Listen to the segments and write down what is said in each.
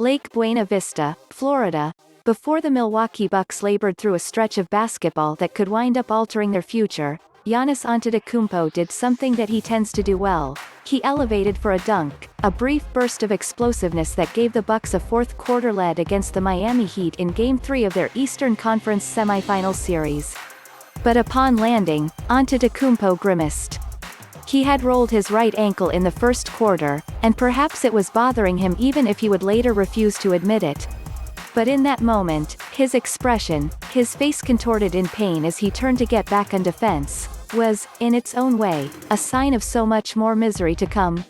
Lake Buena Vista, Florida, before the Milwaukee Bucks labored through a stretch of basketball that could wind up altering their future. Giannis Antetokounmpo did something that he tends to do well. He elevated for a dunk, a brief burst of explosiveness that gave the Bucks a fourth-quarter lead against the Miami Heat in Game 3 of their Eastern Conference semifinal series. But upon landing, Antetokounmpo grimaced. He had rolled his right ankle in the first quarter, and perhaps it was bothering him even if he would later refuse to admit it. But in that moment, his expression, his face contorted in pain as he turned to get back on defense, was, in its own way, a sign of so much more misery to come.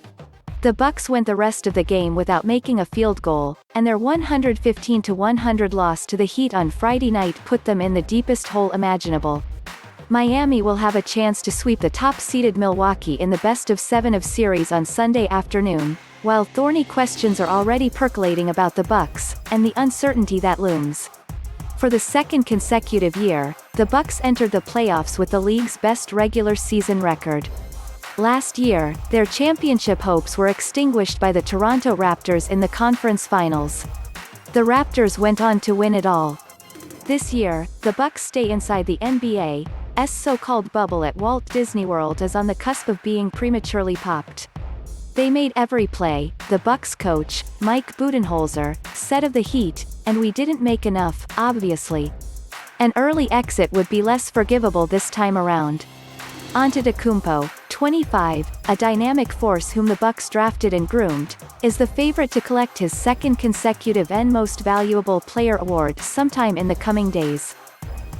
The Bucks went the rest of the game without making a field goal, and their 115-100 loss to the Heat on Friday night put them in the deepest hole imaginable. Miami will have a chance to sweep the top-seeded Milwaukee in the best-of-7 of series on Sunday afternoon, while thorny questions are already percolating about the Bucks, and the uncertainty that looms. For the second consecutive year, the Bucks entered the playoffs with the league's best regular season record. Last year, their championship hopes were extinguished by the Toronto Raptors in the conference finals. The Raptors went on to win it all. This year, the Bucks stay inside the NBA's so-called bubble at Walt Disney World is on the cusp of being prematurely popped. They made every play, the Bucks coach, Mike Budenholzer, said of the Heat, and we didn't make enough, obviously. An early exit would be less forgivable this time around. Antetokounmpo, 25, a dynamic force whom the Bucks drafted and groomed, is the favorite to collect his second consecutive Most Valuable Player award sometime in the coming days.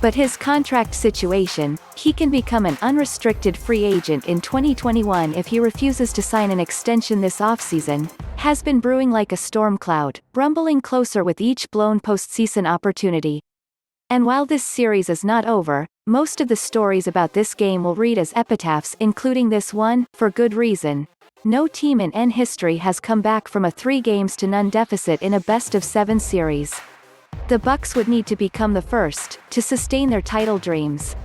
But his contract situation, he can become an unrestricted free agent in 2021 if he refuses to sign an extension this offseason, has been brewing like a storm cloud, rumbling closer with each blown postseason opportunity. And while this series is not over, most of the stories about this game will read as epitaphs, including this one, for good reason. No team in NBA history has come back from a 3-0 deficit in a best-of-7 series. The Bucks would need to become the first to sustain their title dreams.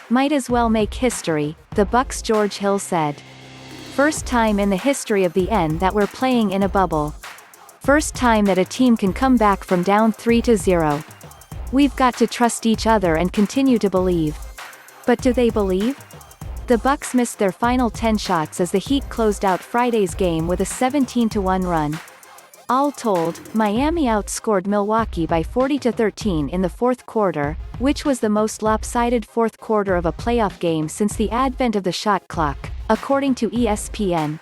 Might as well make history, the Bucks' George Hill said. First time in the history of the NBA that we're playing in a bubble. First time that a team can come back from down 3-0. We've got to trust each other and continue to believe. But do they believe? The Bucks missed their final 10 shots as the Heat closed out Friday's game with a 17-1 run. All told, Miami outscored Milwaukee by 40-13 in the fourth quarter, which was the most lopsided fourth quarter of a playoff game since the advent of the shot clock, according to ESPN.